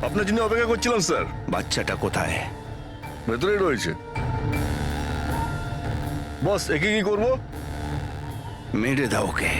আপনার জন্য অপেক্ষা করছিলাম স্যার। বাচ্চাটা কোথায়? ভেতরেই রয়েছে। বস, একে কি করবো? মেরে দাও ওকে।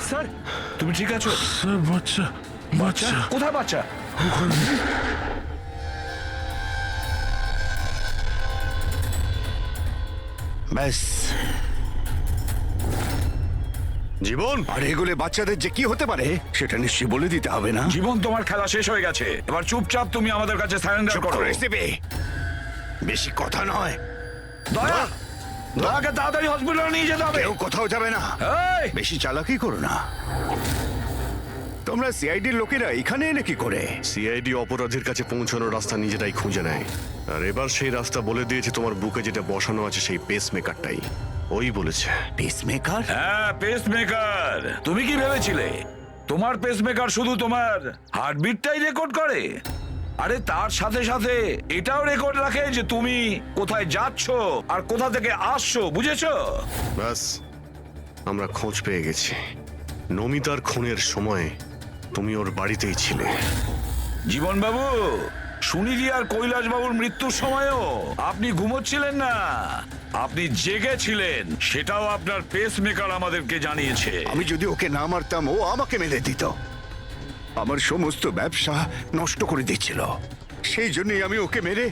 স্যার, তুমি ঠিক আছো? স্যার, বাচ্চা বাচ্চা কোথায় বাচ্চা? ব্যাস। জীবন, আর এগুলো বাচ্চাদের যে কি হতে পারে সেটা নিশ্চয়ই বলে দিতে হবে না? জীবন, তোমার খেলা শেষ হয়ে গেছে। এবার চুপচাপ তুমি আমাদের কাছে সারেন্ডার করো। বেশি কথা নয়। দয়া, দয়াকে তাড়াতাড়ি হসপিটালে নিয়ে যেতে হবে। কেউ কোথাও যাবে না। এই, বেশি চালাকি করো না। তোমরা সিআইডির লোকেরা এখানে এলে কি করে? সিআইডি অপরাধীর কাছে পৌঁছানোর রাস্তা নিজেরাই খুঁজে নেয়। আর এবার সেই রাস্তা বলে দিয়েছে তোমার বুকে যেটা বসানো আছে, সেই পেস মেকারটাই ওই বলেছে। পেসমেকার? হ্যাঁ, পেসমেকার। তুমি কি ভেবেছিলে তোমার পেসমেকার শুধু তোমার হার্টবিটটাই রেকর্ড করে? আরে তার সাথে সাথে এটাও রেকর্ড রাখে যে তুমি কোথায় যাচ্ছ আর কোথা থেকে আসছো, বুঝেছো? ব্যাস, আমরা খোঁজ পেয়ে গেছি। নমিতার খুনের সময় তুমি ওর বাড়িতেই ছিলে। জীবন বাবু, সুনিধি আর কৈলাস বাবুর মৃত্যুর সময়ও আপনি ঘুমোচ্ছিলেন না, আপনি জেগেছিলেন। সেটাও আপনার পেসমেকার আমাদেরকে জানিয়েছে। আমি যদি ওকে না মারতাম ও আমাকে মেরে দিত। আমার সমস্ত ব্যবসা নষ্ট করে দিচ্ছিল। সেই জন্যই আমি ওকে মেরে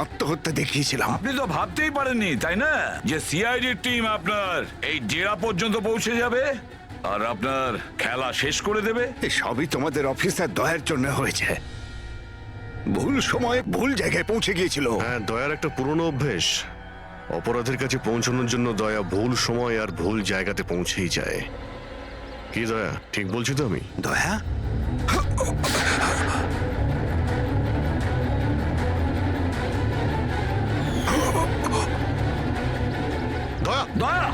আত্মহত্যা দেখিয়েছিলাম। আপনি তো ভাবতেই পারেননি, তাই না, যে সিআইডির টিম আপনার এই ডেরা পর্যন্ত পৌঁছে যাবে আর আপনার খেলা শেষ করে দেবে। সবই তোমাদের অফিসার দয়ার জন্য হয়েছে। ভুল সময়ে ভুল জায়গায় পৌঁছে গিয়েছিল। হ্যাঁ, দয়ার একটা পুরনো অভ্যেস। অপরাধের কাছে পৌঁছানোর জন্য দয়া ভুল সময় আর ভুল জায়গাতে পৌঁছেই যায়। কি দয়া, ঠিক বলছি তো আমি? দয়া? দয়া, দয়া,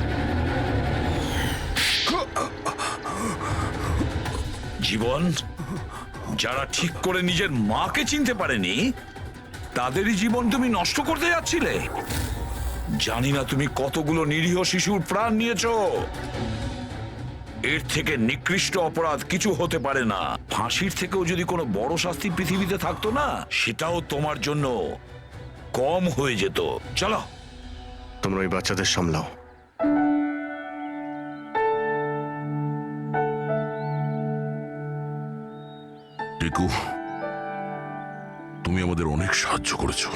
জীবন, যারা ঠিক করে নিজের মাকে চিনতে পারেনি তাদেরই জীবন তুমি নষ্ট করতে যাচ্ছিলে। জানি না তুমি কতগুলো নিরীহ শিশুর প্রাণ নিয়েছো। এর থেকে নিকৃষ্ট অপরাধ কিছু হতে পারে না। ফাঁসির থেকেও যদি কোনো বড় শাস্তি পৃথিবীতে থাকতো না, সেটাও তোমার জন্য কম হয়ে যেত। চলো, তোমরা ওই বাচ্চাদের সামলাও। টিকু, তুমি আমাদের অনেক সাহায্য করেছো।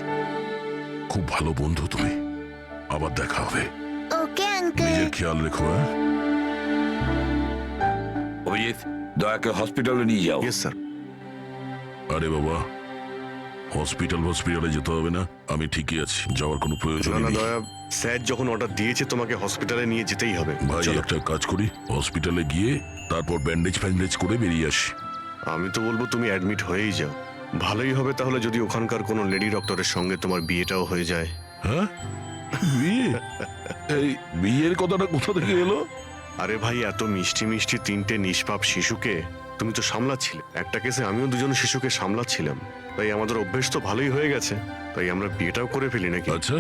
খুব ভালো বন্ধু তুমি। আবার দেখা হবে। Okay uncle. নিজের খেয়াল রেখো। হ্যাঁ, অভিজিৎ, দয়াকে হসপিটালে নিয়ে যাও। Yes sir. আরে বাবা, হসপিটালে যেতে হবে না। আমি ঠিকই আছি, যাওয়ার কোনো প্রয়োজন না না নেই। দয়া, স্যার যখন অর্ডার দিয়েছে তোমাকে হসপিটালে নিয়ে যেতেই হবে। ভাই, চলো। একটা কাজ করি, হসপিটালে গিয়ে তারপর ব্যান্ডেজ করে বেরিয়ে আসি। আমি তো বলবো তুমি অ্যাডমিট হয়েই যাও। ভালোই হবে তাহলে যদি ওখানকার কোনো লেডি ডক্টরের সঙ্গে তোমার বিয়েটাও হয়ে যায়। হ্যাঁ, বিয়ে? এই বিয়ের কথাটা কোথা থেকে এলো? আরে ভাই, এত মিষ্টি মিষ্টি তিনটে নিষ্পাপ শিশুকে তুমি তো সামলাচ্ছিলে, একটা কেসে আমিও দুজন শিশুকে সামলাচ্ছিলাম, তাই আমাদের অভ্যেস তো ভালোই হয়ে গেছে, তাই আমরা বিয়েটাও করে ফেলি নাকি? আচ্ছা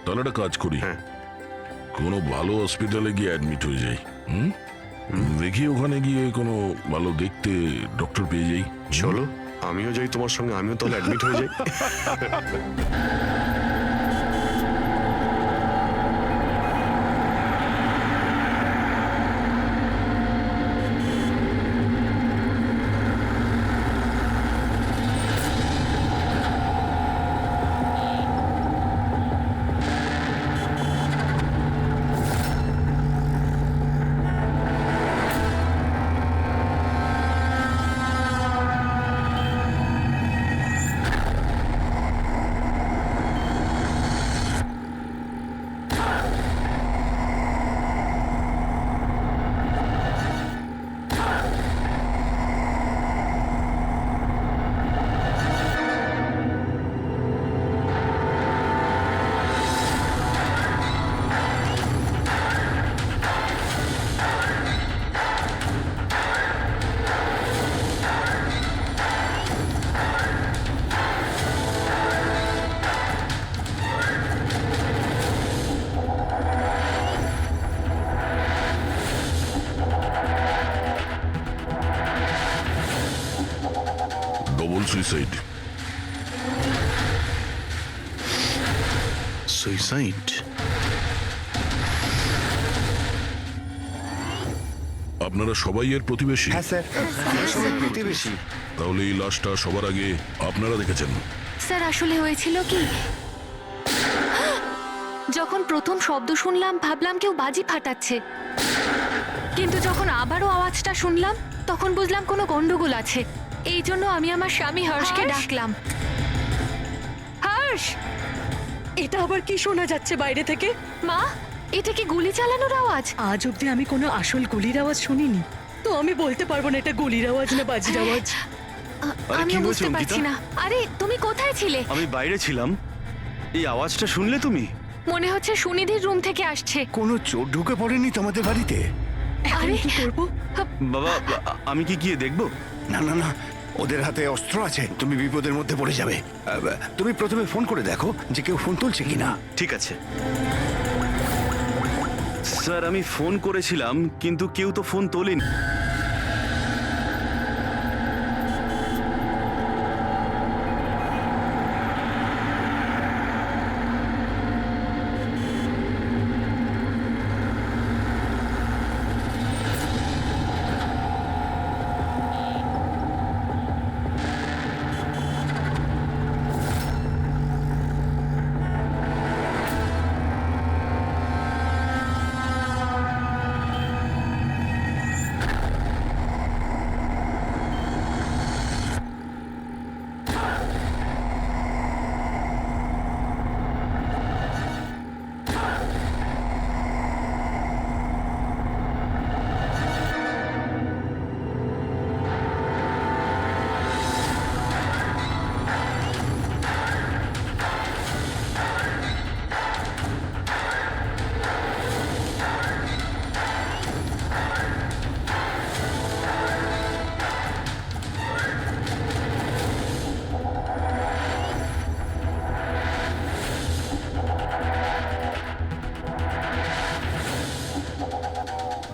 তাহলে একটা কাজ করি, হ্যাঁ। কোনো ভালো হসপিটালে গিয়ে অ্যাডমিট হয়ে যাই। হুম, দেখি ওখানে গিয়ে কোনো ভালো দেখতে ডক্টর পেয়ে যাই। চলো আমিও যাই তোমার সঙ্গে, আমিও তাহলে অ্যাডমিট হয়ে যাই। Double suicide. সুইসাইড? আপনারা সবাই এর প্রতিবেশী? হ্যাঁ স্যার, আমরা সবাই প্রতিবেশী। তাহলে এই লাশটা সবার আগে আপনারা দেখেছেন? স্যার আসলে হয়েছিল কি, যখন প্রথম শব্দ শুনলাম ভাবলাম কেউ বাজি ফাটাচ্ছে, কিন্তু যখন আবারও আওয়াজটা শুনলাম তখন বুঝলাম কোনো গন্ডগোল আছে। এই জন্য আমি আমার স্বামী হর্ষকে ডাকলাম। হর্ষ! এটা আবার কি শোনা যাচ্ছে বাইরে থেকে? মা, এটা কি গুলি চালানোর আওয়াজ? আজ অব্দি আমি কোনো আসল গুলির আওয়াজ শুনিনি, তো আমি বলতে পারবো না এটা গুলির আওয়াজ না বাজির আওয়াজ। আমি বুঝতে পারছি না। আরে তুমি কোথায় ছিলে? আমি বাইরে ছিলাম। এই আওয়াজটা শুনলে তুমি? মনে হচ্ছে সুনিধির রুম থেকে আসছে। কোনো চোর ঢুকে পড়েনি তোমাদের বাড়িতে? এখন আরে কি করবো? বাবা, আমি কি গিয়ে দেখবো? না না না, ওদের হাতে অস্ত্র আছে, তুমি বিপদের মধ্যে পড়ে যাবে। তুমি প্রথমে ফোন করে দেখো যে কেউ ফোন তুলছে কিনা। ঠিক আছে স্যার, আমি ফোন করেছিলাম কিন্তু কেউ তো ফোন তোলেনি।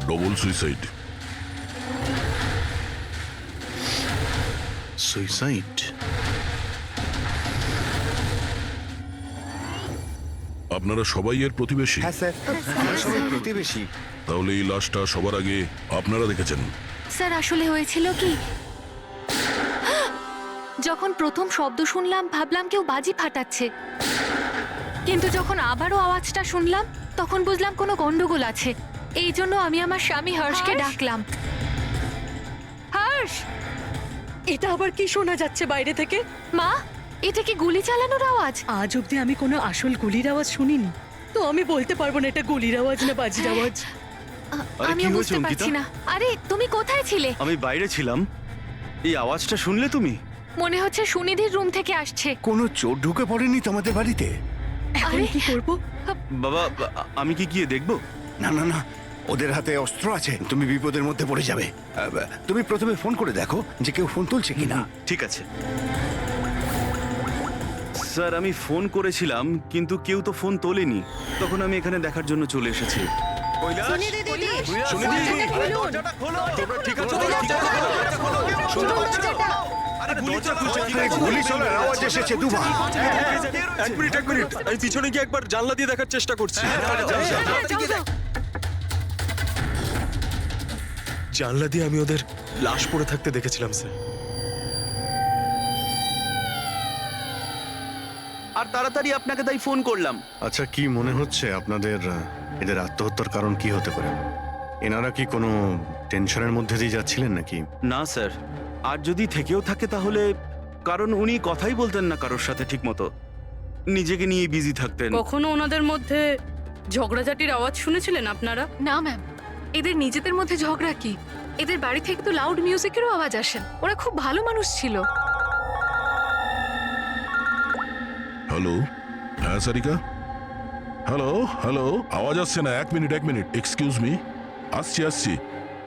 Double suicide. সুইসাইড? আপনারা সবাই এর প্রতিবেশী? হ্যাঁ স্যার, আমরা সবাই প্রতিবেশী। তাহলে এই লাশটা সবার আগে আপনারা দেখেছেন? স্যার আসলে হয়েছিল কি, যখন প্রথম শব্দ শুনলাম ভাবলাম কেউ বাজি ফাটাচ্ছে, কিন্তু যখন আবারও আওয়াজটা শুনলাম তখন বুঝলাম কোনো গন্ডগোল আছে। এই জন্য আমি আমার স্বামী হর্ষকে ডাকলাম। হর্ষ! এটা আবার কি শোনা যাচ্ছে বাইরে থেকে? মা, এটা কি গুলি চালানোর আওয়াজ? আজ অব্দি আমি কোনো আসল গুলির আওয়াজ শুনিনি, তো আমি বলতে পারবো না এটা গুলির আওয়াজ না বাজির আওয়াজ। আরে, আমিও কি হয়েছে, বুঝতে অঙ্কিতা? পারছি না। আরে তুমি কোথায় ছিলে? আমি বাইরে ছিলাম। এই আওয়াজটা শুনলে তুমি? মনে হচ্ছে সুনিধির রুম থেকে আসছে। কোনো চোর ঢুকে পড়েনি তোমাদের বাড়িতে? এখন আরে! কি করবো? বাবা, আমি কি গিয়ে দেখবো? না না না, ওদের হাতে অস্ত্র আছে, তুমি বিপদের মধ্যে পড়ে যাবে। তুমি প্রথমে ফোন করে দেখো যে কেউ ফোন তুলছে কিনা। ঠিক আছে স্যার, আমি ফোন করেছিলাম কিন্তু কেউ তো ফোন তোলেনি। তখন আমি এখানে দেখার জন্য চলে এসেছি। আরে, গুলি চলার আওয়াজ এসেছে দুবার। এক মিনিট আমি পিছনে গিয়ে একবার জানলা দিয়ে দেখার চেষ্টা করছি। জানলা দিয়ে আমি ওদের লাশ পড়ে থাকতে দেখেছিলাম স্যার। আর তাড়াতাড়ি আপনাকে তাই ফোন করলাম। আচ্ছা, কি মনে হচ্ছে আপনাদের এদের আত্মহত্যার কারণ কি হতে পারে? এনারা কি কোনো টেনশনের মধ্যে দিয়ে যাচ্ছিলেন নাকি? না স্যার, আর যদি থেকেও থাকে তাহলে কারণ উনি কথাই বলতেন না কারোর সাথে ঠিক মতো, নিজেকে নিয়ে বিজি থাকতেন। কখনো ওনাদের মধ্যে ঝগড়াঝাটির আওয়াজ শুনেছিলেন আপনারা? না ম্যাম, এদের নিজেদের মধ্যে ঝগড়া কি? এদের বাড়ি থেকে তো লাউড মিউজিকেরও আওয়াজ আসে। ওরা খুব ভালো মানুষ ছিল। হ্যালো, হ্যাঁ সারিকা, হ্যালো হ্যালো, আওয়াজ আসছে না। এক মিনিট এক্সকিউজ মি, আসছি।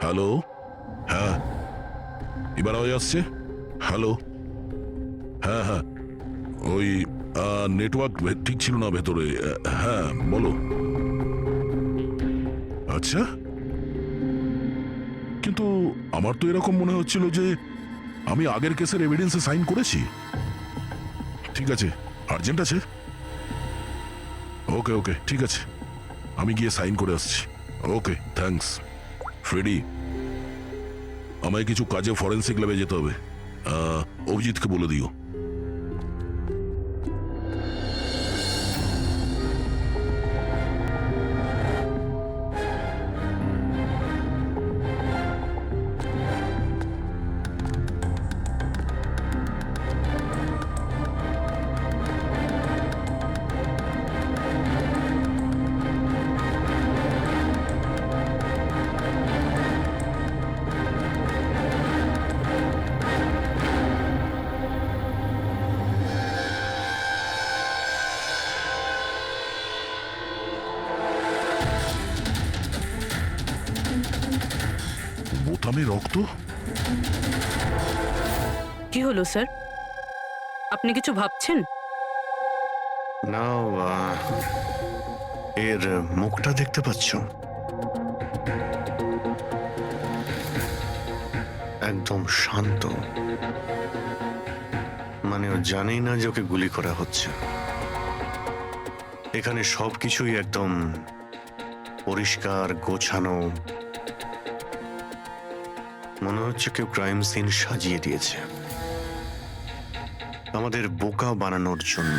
হ্যালো, হ্যাঁ এবার আওয়াজ আসছে। হ্যালো, হ্যাঁ ওই নেটওয়ার্ক ঠিক ছিল না ভেতরে। হ্যাঁ বলো। আচ্ছা, কিন্তু আমার তো এরকম মনে হচ্ছিল যে আমি আগের কেসের এভিডেন্সে সাইন করেছি। ঠিক আছে, আর্জেন্ট আছে। ওকে ঠিক আছে, আমি গিয়ে সাইন করে আসছি। Okay thanks. ফ্রেডি, আমায় কিছু কাজে ফরেন্সিক ল্যাবে যেতে হবে। অভিজিৎকে বলে দিও। বোতামে রক্ত? কি হলো স্যার? আপনি কিছু ভাবছেন? না, এর মুখটা দেখতে পাচ্ছ? একদম শান্ত, মানে ও জানেই না যে ওকে গুলি করা হচ্ছে। এখানে সবকিছুই একদম পরিষ্কার গোছানো, মনে হচ্ছে কেউ ক্রাইম সিন সাজিয়ে দিয়েছে আমাদের বোকা বানানোর জন্য।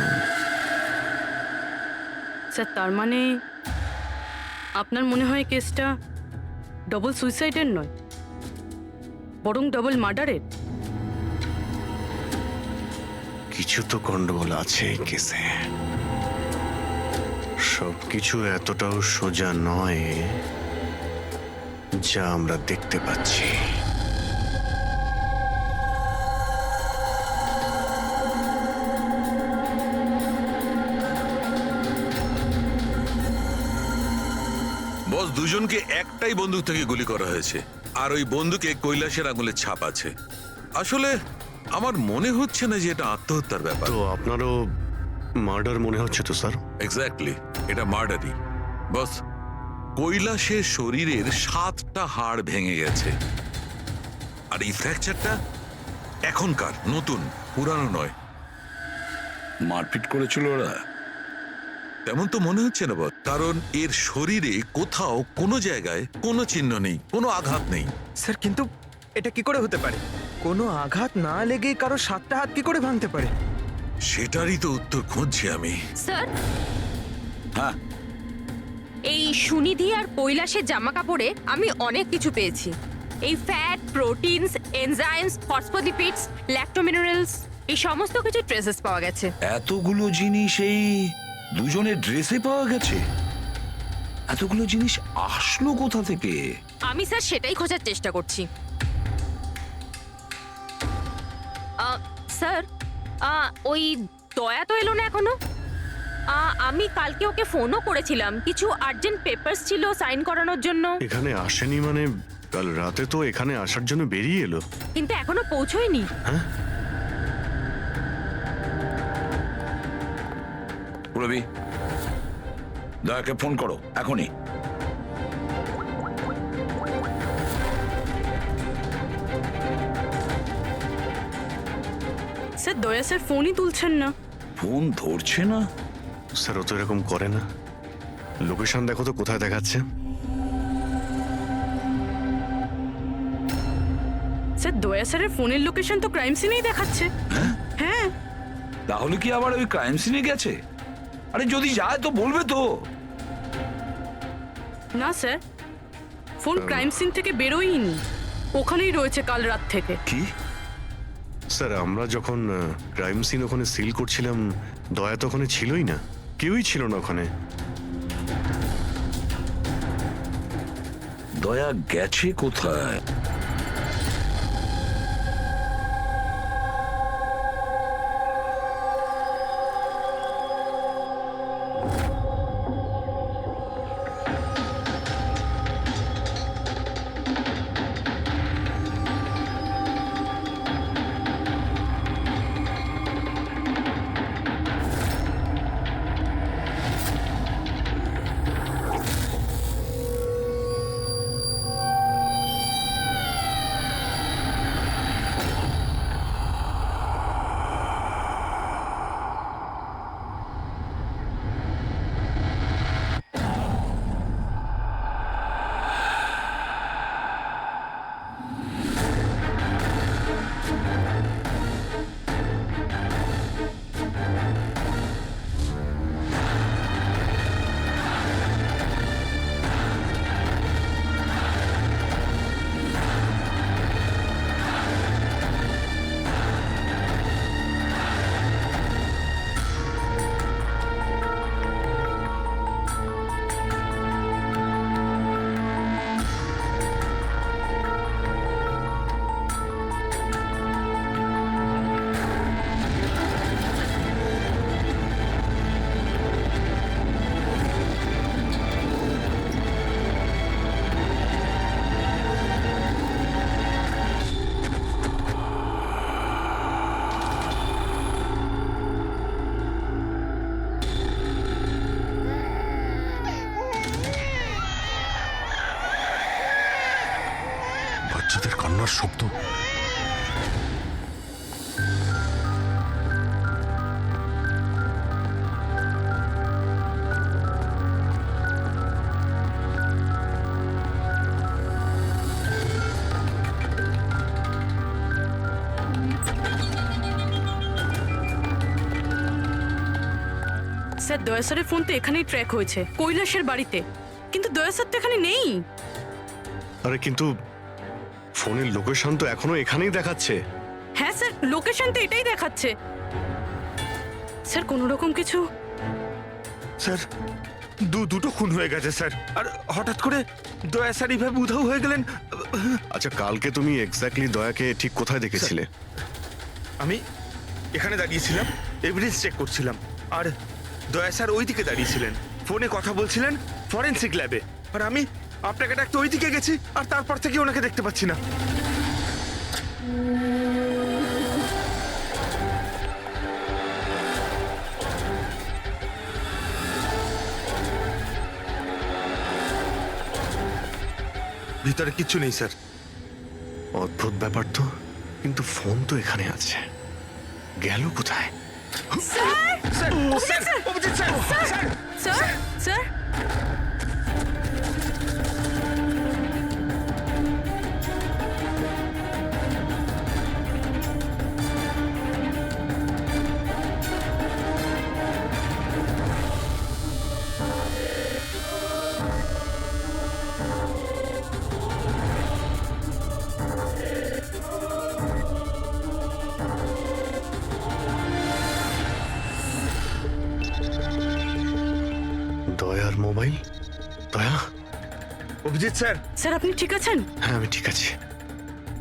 স্যার, তার মানে আপনার মনে হয় কেসটা ডবল সুইসাইডের নয়, বরং ডবল মার্ডারের? কিছু তো গন্ডগোল আছে এই কেসে। সবকিছু এতটাও সোজা নয় যা আমরা দেখতে পাচ্ছি। বস, দুজনকে একটাই বন্দুক থেকে গুলি করা হয়েছে, আর ওই বন্দুকে কৈলাসের আঙুলের ছাপ আছে। আসলে আমার মনে হচ্ছে না যে এটা আত্মহত্যার ব্যাপার। তো আপনারও মার্ডার মনে হচ্ছে তো স্যার? এক্স্যাক্টলি, এটা মার্ডারই। বস, কৈলাসের শরীরের 7টা হাড় ভেঙে গেছে, আর এই ফ্র্যাকচারটা এখনকার, নতুন, পুরানো নয়। মারপিট করেছিল ওরা? তেমন তো মনে হচ্ছে না বস, কারণ এর শরীরে কোথাও কোনো জায়গায় কোনো চিহ্ন নেই, কোনো আঘাত নেই। স্যার, কিন্তু এটা কি করে হতে পারে? কোনো আঘাত না লেগে কারো 7টা হাত কি করে ভাঙতে পারে? সেটারই তো উত্তর খুঁজছি আমি। স্যার, হ্যাঁ, এই সুনিধি আর কৈলাসের জামা কাপড়ে আমি অনেক কিছু পেয়েছি। এই ফ্যাট, প্রোটিনস, এনজাইমস, ফসফোলিপিডস, ল্যাক্টোমিনারেলস, এই সমস্ত কিছু ট্রেসেস পাওয়া গেছে। এতগুলো জিনিস এই দুজনের ড্রেসে পাওয়া গেছে? এতগুলো জিনিস আসলো কোথা থেকে? আমি স্যার সেটাই খোঁজার চেষ্টা করছি। স্যার, ওই দয়া তো এলো না এখনো? আমি কালকে ওকে ফোনও করেছিলাম, কিছু আর্জেন্ট পেপারস ছিল সাইন করানোর জন্য, এখানে আসেনি মানে কাল রাতে তো এখানে আসার জন্য বেরিয়ে এলো। কিন্তু এখনো পৌঁছোয়নি। রবি, দয়াকে ফোন করো এখনই। স্যার দয়া স্যার ফোনই তুলছেন না। ফোন ধরছে না? স্যার ও তো এরকম করে না। লোকেশন দেখো তো কোথায় দেখাচ্ছে। স্যার দয়া স্যারের ফোনের লোকেশন তো ক্রাইম সিনেই দেখাচ্ছে। হ্যাঁ। তাহলে কি আবার ওই ক্রাইম সিনে গেছে? আরে যদি যায় তো বলবে তো। না স্যার, ফোন ক্রাইম সিন থেকে বেরোয়নি, ওখানেই রয়েছে কাল রাত থেকে। কি স্যার, আমরা যখন ক্রাইম সিন ওখানে সিল করছিলাম দয়া তো ওখানে ছিলই না, কেউই ছিল না ওখানে। দয়া গেছে কোথায়? বাচ্চাদের কান্নার শব্দ। স্যার দয়া স্যারের ফোন তো এখানেই ট্র্যাক হয়েছে, কৈলাসের বাড়িতে, কিন্তু দয়া স্যার তো এখানে নেই। আরে কিন্তু ফোনের লোকেশন তো এখনো এখানেই দেখাচ্ছে। হ্যাঁ স্যার, লোকেশন তো এটাই দেখাচ্ছে। স্যার কোনো রকম কিছু। স্যার দুটো খুন হয়ে গেছে স্যার, আর হঠাৎ করে দয়া স্যার এইভাবে উধাও হয়ে গেলেন। আচ্ছা, কালকে তুমি এক্স্যাক্টলি দয়াকে ঠিক কোথায় দেখেছিলে? আমি এখানে দাঁড়িয়েছিলাম, এভিডেন্স চেক করছিলাম, আর দয়া স্যার ওইদিকে দাঁড়িয়েছিলেন, ফোনে কথা বলছিলেন ফরেন্সিক ল্যাবে, আর আমি আপনাকে ডাকতে ওইদিকে গেছি, আর তারপর থেকে ওনাকে দেখতে পাচ্ছি না। ভিতরে কিচ্ছু নেই স্যার। অদ্ভুত ব্যাপার তো, কিন্তু ফোন তো এখানে আছে, গেল কোথায়? Sir Abhijit sir, sir sir দয়ার মোবাইল। দয়া, অভিজিৎ স্যার। স্যার আপনি ঠিক আছেন? হ্যাঁ আমি ঠিক আছি।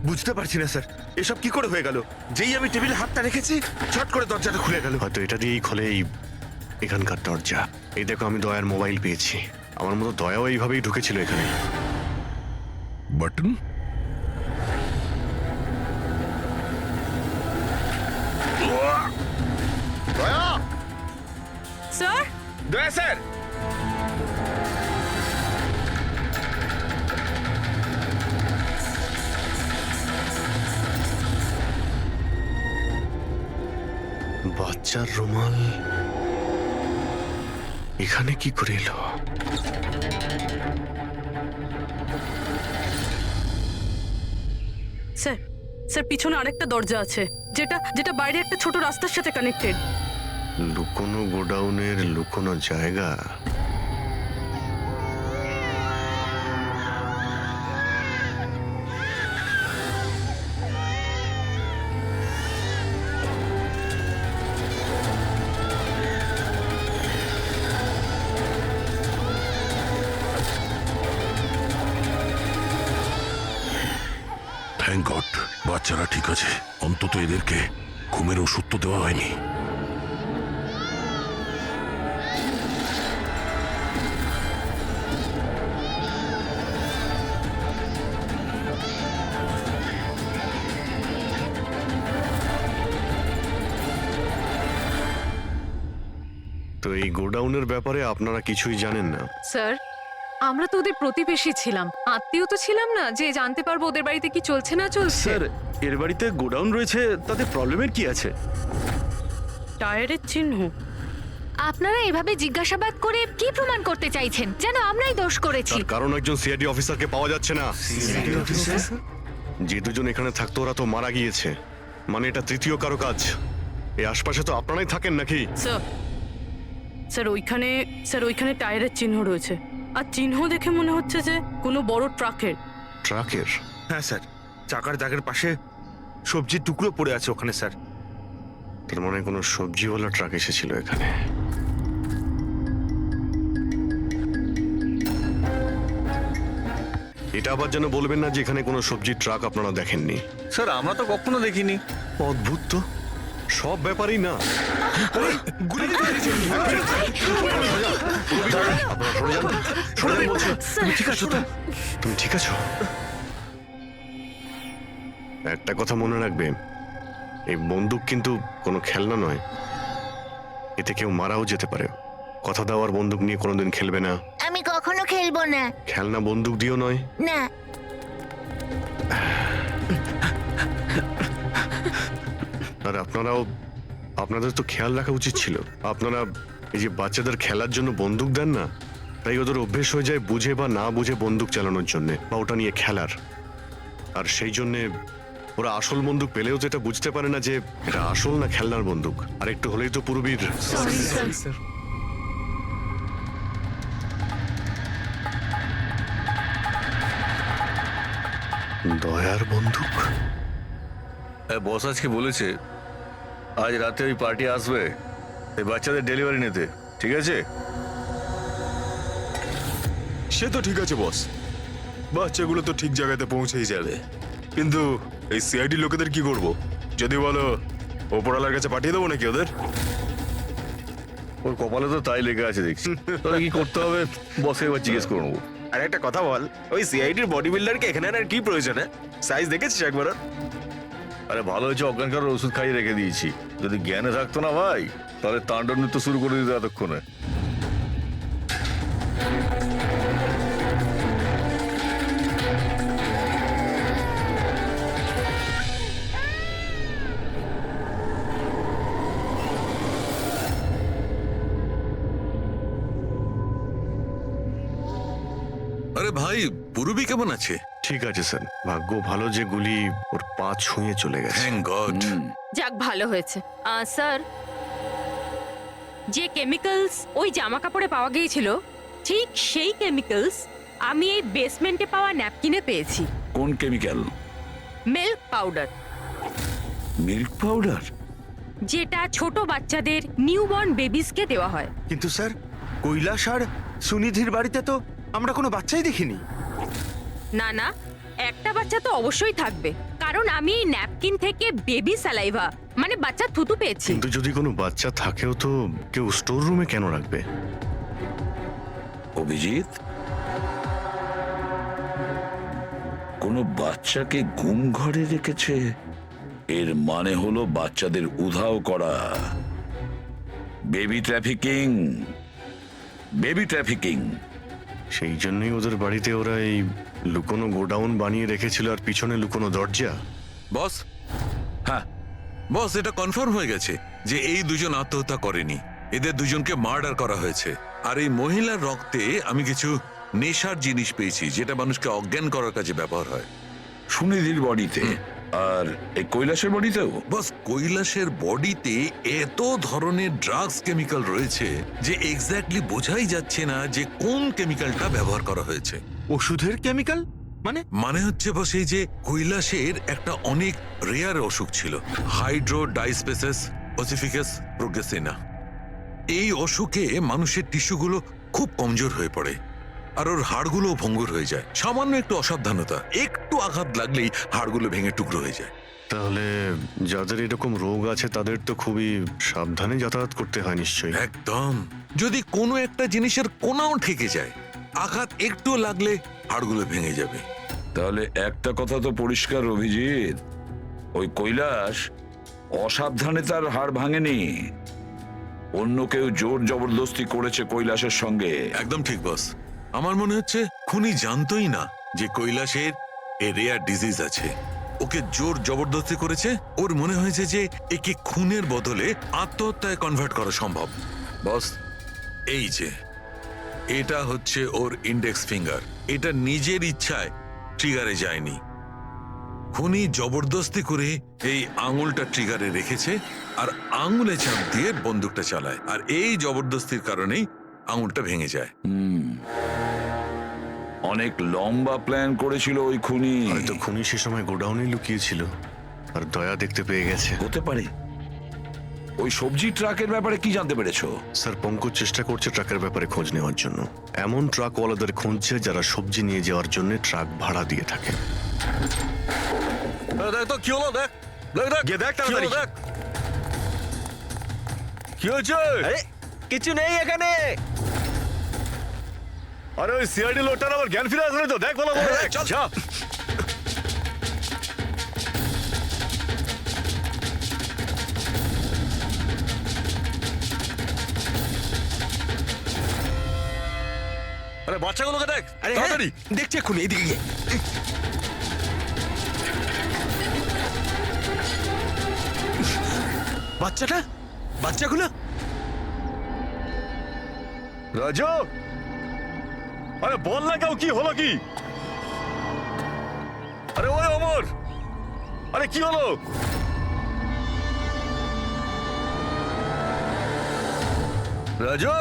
বুঝতে পারছি না স্যার, এসব কি করে হয়ে গেল? যেই আমি টেবিলে হাতটা রেখেছি ছট করে দরজাটা খুলে গেল। হয়তো এটা দিয়েই খোলে এই এখানকার দরজা। এই দেখো, আমি দয়ার মোবাইল পেয়েছি। আমার মতো দয়াও এইভাবেই ঢুকেছিল এখানে। বাটন? স্যার দয়া স্যার, বাচ্চার রুমাল এখানে কি করে এলো? স্যার স্যার পিছনে আরেকটা দরজা আছে, যেটা যেটা বাইরে একটা ছোট রাস্তার সাথে কানেক্টেড। লুকোনো গোডাউনের লুকোনো জায়গা। থ্যাংক গড, বাচ্চারা ঠিক আছে। অন্তত এদেরকে ঘুমের ওষুধ তো দেওয়া হয়নি। তো এই গোডাউনের ব্যাপারে আপনারা কিছুই জানেন না? স্যার, আমরা তো ওদের প্রতিবেশী ছিলাম, আত্মীয় তো ছিলাম না যে জানতে পারবো ওদের বাড়িতে কি চলছে না চলছে। স্যার, এর বাড়িতে গোডাউন রয়েছে, তাতে প্রবলেমের কি আছে? টায়ারের চিহ্ন। আপনারা এভাবে জিজ্ঞাসাবাদ করে কি প্রমাণ করতে চাইছেন? যেন আমরাই দোষ করেছি। তার কারণ একজন সিআইডি অফিসারকে পাওয়া যাচ্ছে না। যে দুজন এখানে থাকতো ওরা তো মারা গিয়েছে। মানে এটা তৃতীয় কারো কাজ। এই আশপাশে তো আপনারাই থাকেন নাকি? স্যার স্যার ওইখানে টায়ারের চিহ্ন রয়েছে, আর চিহ্ন দেখে মনে হচ্ছে যে কোনো বড় ট্রাকের। ট্রাকের? হ্যাঁ স্যার, চাকার দাগের পাশে সবজির টুকরো পড়ে আছে ওখানে স্যার। তার মানে কোনো সবজিওয়ালা ট্রাক এসেছিল এখানে। এটা আবার যেন বলবেন না যে এখানে কোনো সবজির ট্রাক আপনারা দেখেননি। স্যার, আমরা তো কখনো দেখিনি। অদ্ভুত তো, সব ব্যাপারই না। তুমি ঠিক আছো তো? তুমি ঠিক আছো? একটা কথা মনে রাখবে, এই বন্দুক কিন্তু কোনো খেলনা নয়। এতে কেউ মারাও যেতে পারে। কথা দেওয়ার বন্দুক নিয়ে কোনোদিন খেলবে না। আমি কখনো খেলবো না। খেলনা বন্দুক দিয়েও নয়। না। আর আপনাদের তো খেয়াল রাখা উচিত ছিল। আপনারা এই যে বাচ্চাদের খেলার জন্য বন্দুক দেন না, তাই ওদের অভ্যেস হয়ে যায় বুঝে বা না বুঝে বন্দুক চালানোর জন্য বা ওটা নিয়ে খেলার। আর সেই জন্যে ওরা আসল বন্দুক পেলেও তো এটা বুঝতে পারে না যে এটা আসল না খেলনার বন্দুক। আর একটু হলেই তো পুরবীর। দয়ার বন্দুক? বস আজকে বলেছে আজ রাতে ওই পার্টি আসবে এই বাচ্চাদের ডেলিভারি নিতে, ঠিক আছে? সে তো ঠিক আছে বস, বাচ্চাগুলো তো ঠিক জায়গাতে পৌঁছেই যাবে। কিন্তু এই সিআইডি লোকেদের কি করব? যদি বলো ওপরওয়ালার কাছে পাঠিয়ে দেবো নাকি ওদের? ওর কপালে তো তাই লেগে আছে দেখছি। তবে কি করতে হবে বসকে এবার জিজ্ঞেস করে নেবো। আর একটা কথা বল, ওই সিআইডির বডি বিল্ডারকে এখানে আর কি প্রয়োজন? সাইজ দেখেছিস একবার? আরে ভালো হয়েছে অজ্ঞান করার ওষুধ খাইয়ে রেখে দিয়েছি। যদি জ্ঞানে থাকতো না ভাই, তাহলে তাণ্ডব নৃত্য শুরু করে দিত এতক্ষণে। আরে ভাই, পুরবী কেমন আছে? ঠিক আছে স্যার, ভাগ্য ভালো যে গুলি ওর পা ছুঁয়ে চলে গেছে। Thank god. যাক, ভালো হয়েছে। স্যার, যে কেমিক্যালস ওই জামা কাপড়ে পাওয়া গিয়েছিল, ঠিক সেই কেমিক্যালস আমি এই বেসমেন্টে পাওয়া ন্যাপকিনে পেয়েছি। কোন chemical? Milk powder. Milk powder? যেটা ছোট বাচ্চাদের নিউবর্ন বেবিসকে দেওয়া হয়। কিন্তু স্যার, কৈলাস আর সুনিধির বাড়িতে তো আমরা কোনো বাচ্চাই দেখিনি। না না, একটা বাচ্চা তো অবশ্যই থাকবে, কারণ আমি এই ন্যাপকিন থেকে বেবি স্যালাইভা মানে বাচ্চা থুতু পেয়েছি। কিন্তু যদি কোনো বাচ্চা থাকেও তো কেউ স্টোর রুমে কেন রাখবে? অভিজিৎ, কোনো বাচ্চাকে গুম ঘরে রেখেছে, এর মানে হলো বাচ্চাদের উধাও করা। Baby trafficking, baby trafficking. সেই জন্যই ওদের বাড়িতে ওরা এই লুকোনো গোডাউন বানিয়ে রেখেছিল আর পিছনে লুকোনো দরজা। বস, হ্যাঁ, বস, এটা কনফার্ম হয়ে গেছে যে এই দুজন আত্মহত্যা করেনি, এদের দুজনকে মার্ডার করা হয়েছে। আর এই মহিলার রক্তে আমি কিছু নেশার জিনিস পেয়েছি যেটা মানুষকে অজ্ঞান করার কাজে ব্যবহার হয়। সুনিধির বডিতে আর এই কৈলাসের বডিতেও। বস, কৈলাসের বডিতে এত ধরনের ড্রাগস কেমিক্যাল রয়েছে যে এক্স্যাক্টলি বোঝাই যাচ্ছে না যে কোন কেমিক্যালটা ব্যবহার করা হয়েছে। ওষুধের কেমিক্যাল মানে? মানে হচ্ছে বস, এই যে কৈলাসের একটা অনেক রেয়ার অসুখ ছিল, হাইড্রো ডাইস্পেসিস ওসিফিকাস প্রোগ্রেসিনা। এই অসুখে মানুষের টিস্যুগুলো খুব কমজোর হয়ে পড়ে আর ওর হাড়গুলো ভঙ্গুর হয়ে যায়। সামান্য একটু অসাবধানতা, একটু আঘাত লাগলেই হাড়গুলো ভেঙে টুকরো হয়ে যায়। তাহলে যাদের এরকম রোগ আছে তাদের তো খুবই সাবধানে যাতায়াত করতে হয় নিশ্চয়ই। একদম, যদি কোনো একটা জিনিসের কোনাও ঠেকে যায়, আঘাত একটু লাগলে হাড়গুলো ভেঙে যাবে। তাহলে একটা কথা তো পরিষ্কার অভিজিৎ, ওই কৈলাস অসাবধানে তার হাড় ভাঙেনি, অন্য কেউ জোর জবরদস্তি করেছে কৈলাসের সঙ্গে। একদম ঠিক বস, আমার মনে হচ্ছে খুনি জানতোই না যে কৈলাসের এ রেয়ার ডিজিজ আছে। ওকে জোর জবরদস্তি করেছে, ওর মনে হয়েছে যে একে খুনের বদলে আত্মহত্যায় কনভার্ট করা সম্ভব। বস, এই যে এটা হচ্ছে ওর ইন্ডেক্স ফিঙ্গার, এটা নিজের ইচ্ছায় ট্রিগারে যায়নি। খুনি জবরদস্তি করে এই আঙুলটা ট্রিগারে রেখেছে আর আঙুলে চাপ দিয়ে বন্দুকটা চালায়, আর এই জবরদস্তির কারণেই আঙুলটা ভেঙে যায়। অনেক লম্বা প্ল্যান করেছিল ওই খুনি। হয়তো খুনি সে সময় গোডাউনে লুকিয়েছিল আর দয়া দেখতে পেয়ে গেছে। হতে পারে। ওই সবজি ট্রাকের ব্যাপারে কি জানতে পেরেছো? স্যার, পঙ্কজ চেষ্টা করছে ট্রাকের ব্যাপারে খোঁজ নেওয়ার জন্য। এমন ট্রাকওয়ালাদের খুঁজছে যারা সবজি নিয়ে যাওয়ার জন্য ট্রাক ভাড়া দিয়ে থাকে। দেখ তো কি হলো, দেখ দেখ দেখ গিয়ে দেখ কি হলো, তাড়াতাড়ি। দেখ কি হয়েছে? আরে কিছু নেই এখানে। আরে ওই সিআইডি লোকটার আবার জ্ঞান ফিরে আসলে তো, দেখ বলো বলো, দেখ চল। যা। আরে বাচ্চাগুলোকে দেখ আরে তাড়াতাড়ি। দেখছি এক্ষুনি, এদিকে গিয়ে। বাচ্চাটা, বাচ্চাগুলো। রাজু, আরে বল না কেউ, কি হলো কি? আরে ওই অমর, আরে কি হলো? রাজু,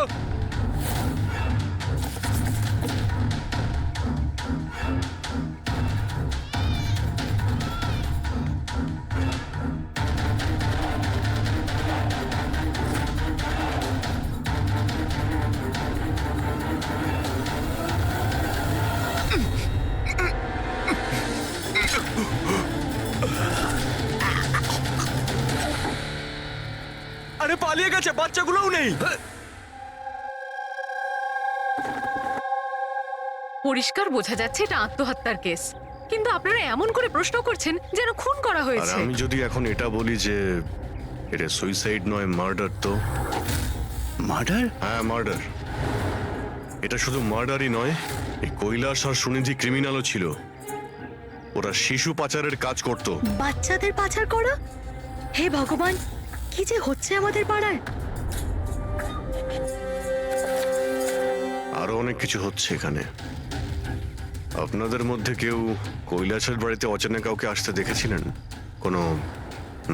আরে পালিয়ে গেছে, বাচ্চাগুলোও নেই। পরিষ্কার বোঝা যাচ্ছে এটা আত্মহত্যার কেস, কিন্তু আপনারা এমন করে প্রশ্ন করছেন যেন খুন করা আর হয়েছে। আমি যদি এখন এটা বলি যে এটা সুইসাইড নয় মার্ডার, তো মার্ডার? হ্যাঁ মার্ডার। এটা শুধু মার্ডারই নয়, এই কৈলাস আর সুনিধি ক্রিমিনালও ছিল। ওরা শিশু পাচারের কাজ করত। বাচ্চাদের পাচার করা? হে ভগবান, কি যে হচ্ছে আমাদের পাড়ায়। আরো অনেক কিছু হচ্ছে এখানে। আপনাদের মধ্যে কেউ কৈলাসের বাড়িতে অচেনা কাউকে আসতে দেখেছিলেন? কোনো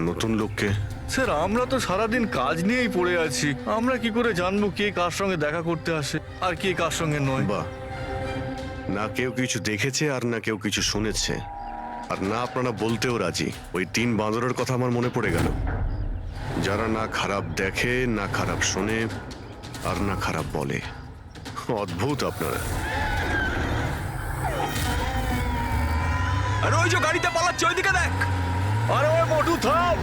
নতুন লোককে? স্যার আমরা তো সারাদিন কাজ নিয়েই পড়ে আছি, আমরা কি করে জানবো কে কার সঙ্গে দেখা করতে আসে আর কে কার সঙ্গে নয়? বাহ, না কেউ কিছু দেখেছে আর না কেউ কিছু শুনেছে, আর না আপনারা বলতেও রাজি। ওই 3 বাঁদরের কথা আমার মনে পড়ে গেল, যারা না খারাপ দেখে, না খারাপ শোনে, আর না খারাপ বলে। অদ্ভুত আপনারা। আরে ওই যে গাড়িতে পালাচ্ছে, ওইদিকে দেখ। আরে ওই মোটু থাম।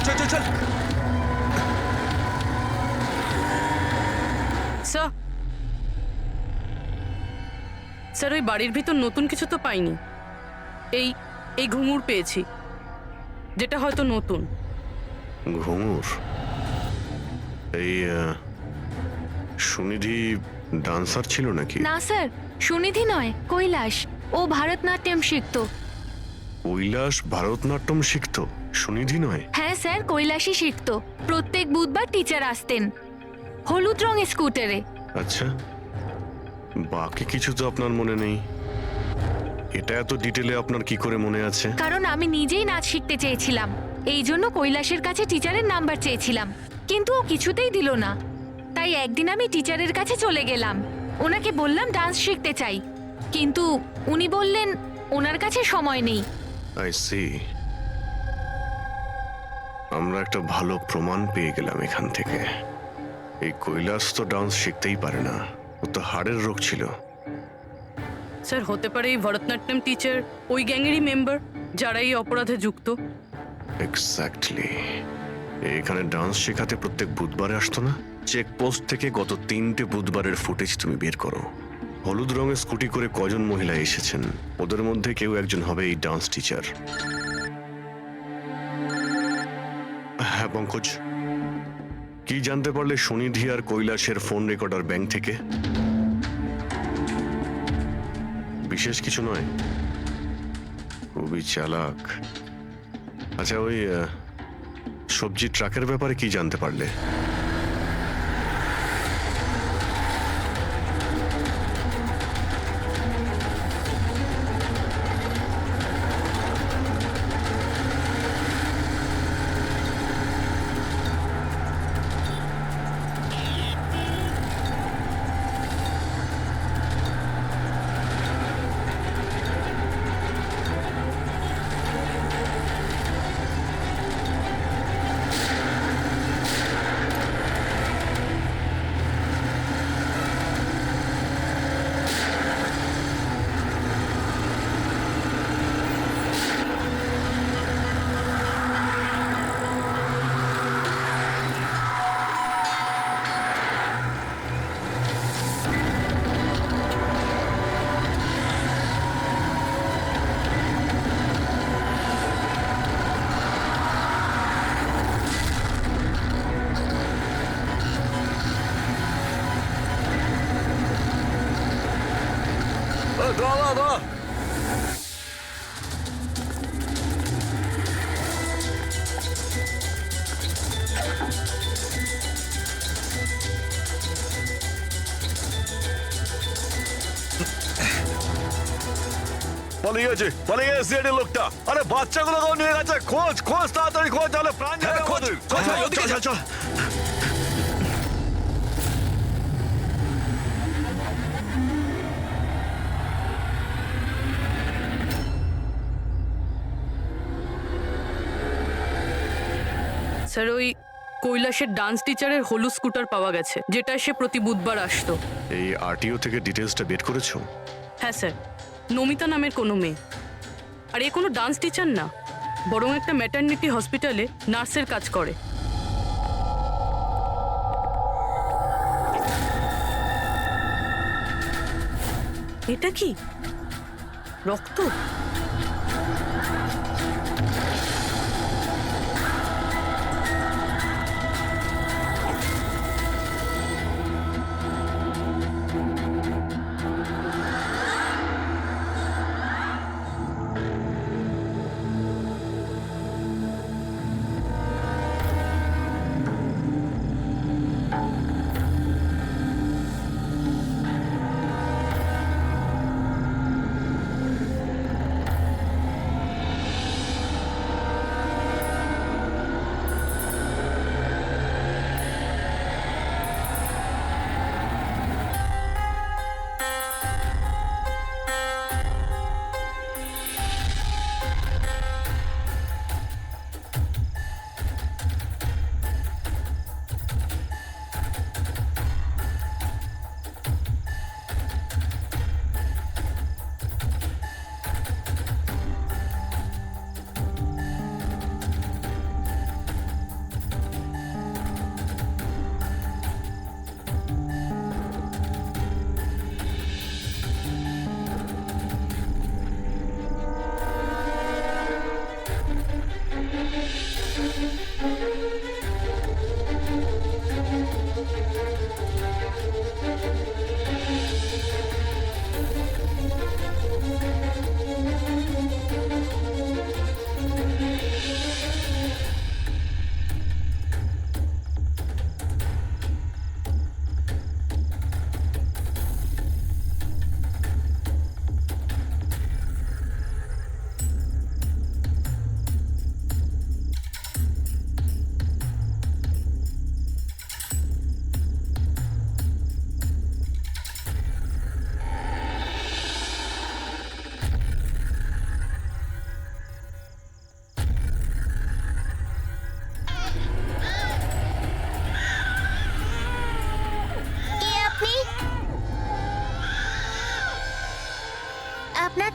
চল চল চল। স্যার স্যার ওই বাড়ির ভিতর নতুন কিছু তো পাইনি। এই এই ঘুঙুর পেয়েছি, যেটা হয়তো নতুন। ঘুঙুর? এই সুনিধি ডান্সার ছিল নাকি? না স্যার, সুনিধি নয়, কৈলাস। ও ভারতনাট্যম শিখতো। কৈলাস ভারতনাট্যম শিখতো, সুনিধি নয়? হ্যাঁ স্যার, কৈলাসই শিখতো। প্রত্যেক বুধবার টিচার আসতেন হলুদ রঙের স্কুটারে। আচ্ছা, বাকি কিছু তো আপনার মনে নেই। এটা এত ডিটেলে আপনার কি করে মনে আছে? কারণ আমি নিজেই নাচ শিখতে চেয়েছিলাম, এই জন্য কৈলাসের কাছে টিচারের নাম্বার চেয়েছিলাম, কিন্তু ও কিছুতেই দিল না। তাই একদিন আমি টিচারের কাছে চলে গেলাম, ওনাকে বললাম ডান্স শিখতে চাই, কিন্তু উনি বললেন ওনার কাছে সময় নেই। I see. আমরা একটা ভালো প্রমাণ পেয়ে গেলাম এখান থেকে। এই কৈলাস তো ডান্স শিখতেই পারে না, ও তো হাড়ের রোগ ছিল। স্যার হতে পারে এই ভরতনাট্যম টিচার ওই গ্যাংয়েরই মেম্বার যারা এই অপরাধে যুক্ত। এক্স্যাক্টলি। এখানে ডান্স শেখাতে প্রত্যেক বুধবারে আসতো না? চেকপোস্ট থেকে গত 3টে বুধবারের ফুটেজ তুমি বের করো। হলুদ রঙের স্কুটি করে কজন মহিলা এসেছেন, ওদের মধ্যে কেউ একজন হবে এই ডান্স টিচার। হ্যাঁ পঙ্কজ, কি জানতে পারলে সুনিধি আর কৈলাসের ফোন রেকর্ডার ব্যাংক থেকে? বিশেষ কিছু নয়, খুবই চালাক। আচ্ছা, ওই সবজি ট্রাকের ব্যাপারে কি জানতে পারলে? পালিয়ে গেছে, পালিয়ে গেছে সিআইডি লোকটা। আরে বাচ্চাগুলোকেও নিয়ে গেছে। খোঁজ খোঁজ, তাড়াতাড়ি খোঁজ, তাহলে প্রাণ যাবে আমাদের। চল চল। স্যার ওই কৈলাসের ডান্স টিচারের হলুদ স্কুটার পাওয়া গেছে, যেটা সে প্রতি বুধবার আসতো। এই আরটিও থেকে ডিটেলসটা বের করেছো? হ্যাঁ স্যার, নমিতা নামের কোনো মেয়ে। আর এ কোনো ডান্স টিচার না, বরং একটা ম্যাটারনিটি হসপিটালে নার্সের কাজ করে। এটা কি রক্ত?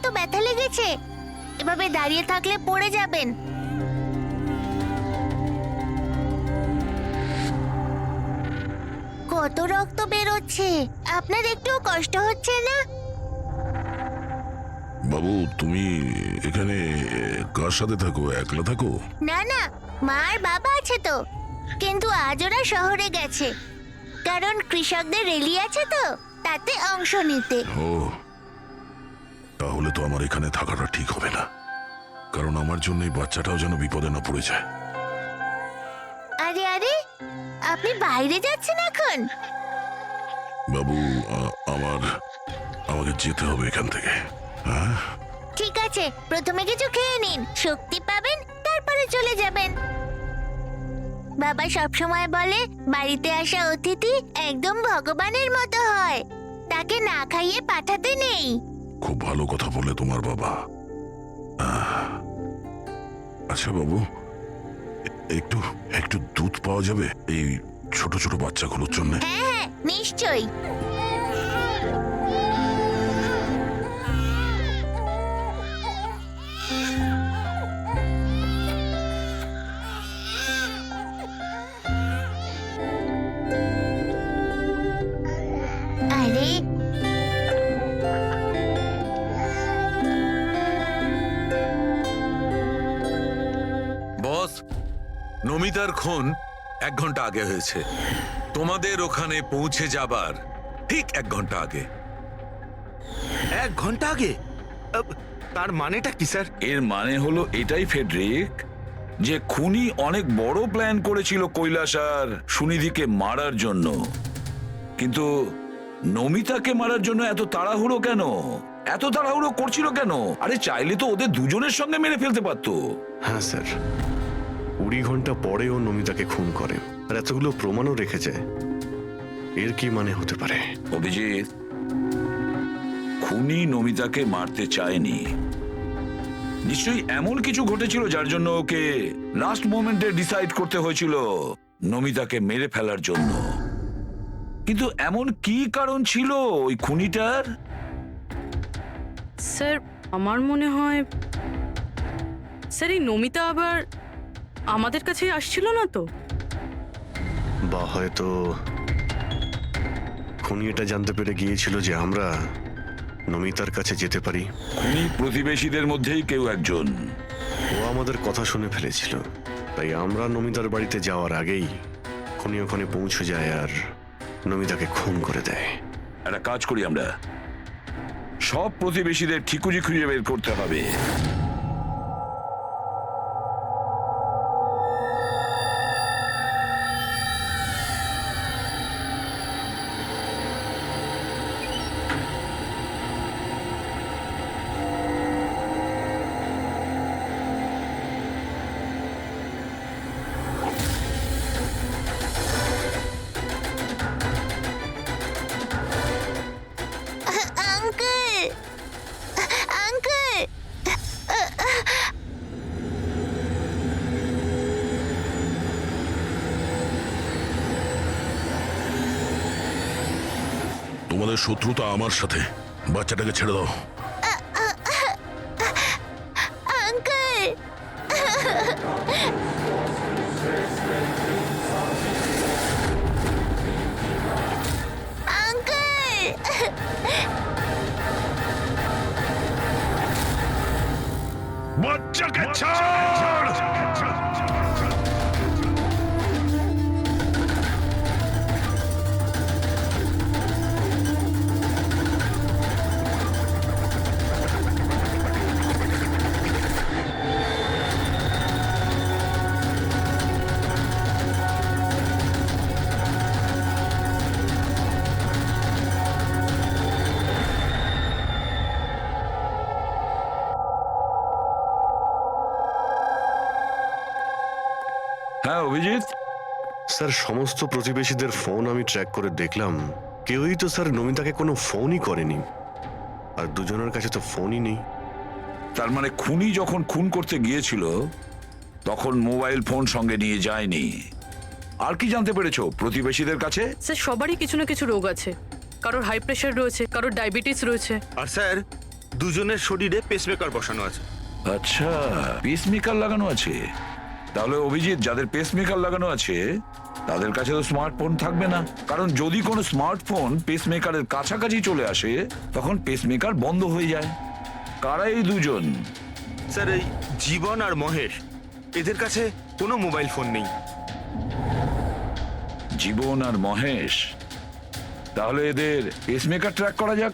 তো ব্যথা লেগেছে। এভাবে দাঁড়িয়ে থাকলে পড়ে যাবেন। কত রক্ত বেরোচ্ছে, আপনার একটুও কষ্ট হচ্ছে না? বাবু তুমি এখানে কার সাথে থাকো, একলা থাকো? না না, মা আর বাবা আছে তো, কিন্তু আজ ওরা শহরে গেছে, কারণ কৃষকদের র্যালি আছে তো, তাতে অংশ নিতে। ও তাহলে তো আমার এখানে থাকাটা ঠিক হবে না, কারণ আমার জন্য এই বাচ্চাটাও যেন বিপদে না পড়ে যায়। আরে আরে, আপনি বাইরে যাচ্ছেন এখন? বাবু আমাকে যেতে হবে এখান থেকে। হ্যাঁ ঠিক আছে, প্রথমে কিছু খেয়ে নিন, শক্তি পাবেন, তারপরে চলে যাবেন। বাবা সবসময় বলে বাড়িতে আসা অতিথি একদম ভগবানের মতো হয়, তাকে না খাইয়ে পাঠাতে নেই। খুব ভালো কথা বলে তোমার বাবা। আচ্ছা বাবু, একটু একটু দুধ পাওয়া যাবে এই ছোট ছোট বাচ্চাগুলোর জন্য? হ্যাঁ হ্যাঁ, নিশ্চয়ই। আরে বস, নমিতার খুন 1 ঘন্টা আগে হয়েছে। তোমাদের ওখানে পৌঁছে যাবার ঠিক 1 ঘন্টা আগে। 1 ঘন্টা আগে? তার মানেটা কি স্যার? এর মানে হলো এটাই ফেডরিক, যে খুনি অনেক বড় প্ল্যান করেছিল কৈলাস আর সুনিধিকে মারার জন্য, কিন্তু নমিতাকে মারার জন্য এত তাড়াহুড়ো কেন? এত তাড়াহুড়ো করছিল কেন? আরে চাইলে তো ওদের দুজনের সঙ্গে মেরে ফেলতে পারতো। হ্যাঁ স্যার, 20 ঘন্টা পরেও নমিতাকে খুন করে, আর এতগুলো প্রমাণও রেখে যায়। এর কি মানে হতে পারে? অভিজিৎ, খুনি নমিতাকে মারতে চায়নি। নিশ্চয়ই এমন কিছু ঘটেছিল যার জন্য ওকে লাস্ট মোমেন্টে ডিসাইড করতে হয়েছিল নমিতাকে মেরে ফেলার জন্য। কিন্তু এমন কি কারণ ছিল ওই খুনিটার? স্যার আমার মনে হয় স্যার এই নমিতা আবার আমাদের কাছে আসছিল না তো? বা হয়তো খুনি এটা জানতে পেরে গিয়েছিল যে আমরা নমিতার কাছে যেতে পারি। খুনি প্রতিবেশীদের মধ্যেই কেউ একজন। ও আমাদের কথা শুনে ফেলেছিল, তাই আমরা নমিতার বাড়িতে যাওয়ার আগেই খুনি ওখানে পৌঁছে যায় আর নমিতাকে খুন করে দেয়। একটা কাজ করি, আমরা সব প্রতিবেশীদের ঠিকুজি খুঁজে বের করতে হবে। আঙ্কেল, আঙ্কেল, তোমাদের শত্রুতা আমার সাথে, বাচ্চাটাকে ছেড়ে দাও। আঙ্কেল, আঙ্কেল, বাচ্চাকে ছাড়! হ্যাঁ অভিজিৎ, স্যার, সমস্ত প্রতিবেশীদের ফোন আমি ট্র্যাক করে দেখলাম, কেউই তো স্যার নমিতাকে কোনো ফোনই করেনি, আর দুজনের কাছে তো ফোনই নেই। তার মানে খুনি যখন খুন করতে গিয়েছিল তখন মোবাইল ফোন সঙ্গে নিয়ে যায়নি। আর কি জানতে পেরেছো প্রতিবেশীদের কাছে? স্যার সবারই কিছু না কিছু রোগ আছে, কারোর হাই প্রেশার রয়েছে, কারোর ডায়াবেটিস রয়েছে। আর স্যার, দুজনের শরীরে পেসমেকার বসানো আছে। আচ্ছা, পেসমেকার লাগানো আছে। তাহলে অভিজিৎ, যাদের পেসমেকার লাগানো আছে তাদের কাছে তো স্মার্টফোন থাকবে না, কারণ যদি কোনো স্মার্টফোন পেসমেকারের কাছাকাছি চলে আসে তখন পেসমেকার বন্ধ হয়ে যায়। কারা এই দুজন? স্যার, এই জীবন আর মহেশ, এদের কাছে কোনো মোবাইল ফোন নেই। জীবন আর মহেশ? তাহলে এদের পেসমেকার ট্র্যাক করা যাক।